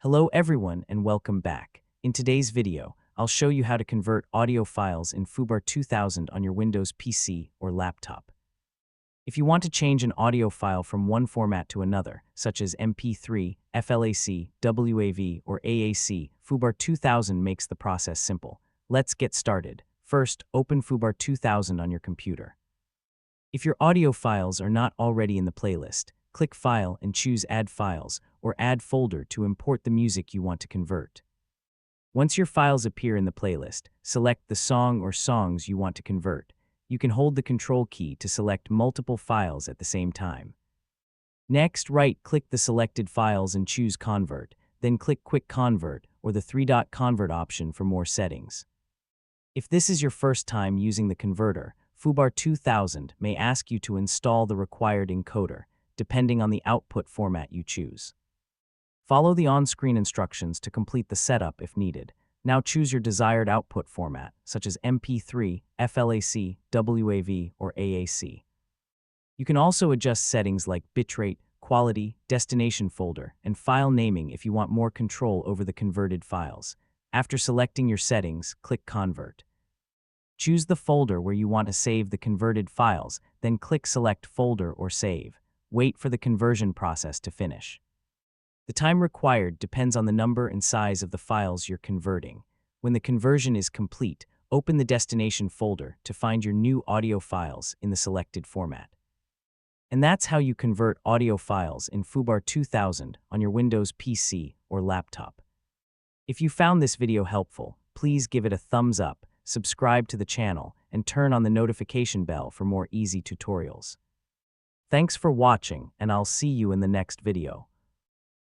Hello everyone and welcome back. In today's video, I'll show you how to convert audio files in foobar2000 on your Windows PC or laptop. If you want to change an audio file from one format to another, such as MP3, FLAC, WAV, or AAC, foobar2000 makes the process simple. Let's get started. First, open foobar2000 on your computer. If your audio files are not already in the playlist, click File and choose Add Files or Add Folder to import the music you want to convert. Once your files appear in the playlist, select the song or songs you want to convert. You can hold the Control key to select multiple files at the same time. Next, right-click the selected files and choose Convert, then click Quick Convert or the three-dot convert option for more settings. If this is your first time using the converter, foobar2000 may ask you to install the required encoder, depending on the output format you choose. Follow the on-screen instructions to complete the setup if needed. Now choose your desired output format, such as MP3, FLAC, WAV, or AAC. You can also adjust settings like bitrate, quality, destination folder, and file naming if you want more control over the converted files. After selecting your settings, click Convert. Choose the folder where you want to save the converted files, then click Select Folder or Save. Wait for the conversion process to finish. The time required depends on the number and size of the files you're converting. When the conversion is complete, open the destination folder to find your new audio files in the selected format. And that's how you convert audio files in foobar2000 on your Windows PC or laptop. If you found this video helpful, please give it a thumbs up, subscribe to the channel, and turn on the notification bell for more easy tutorials. Thanks for watching, and I'll see you in the next video.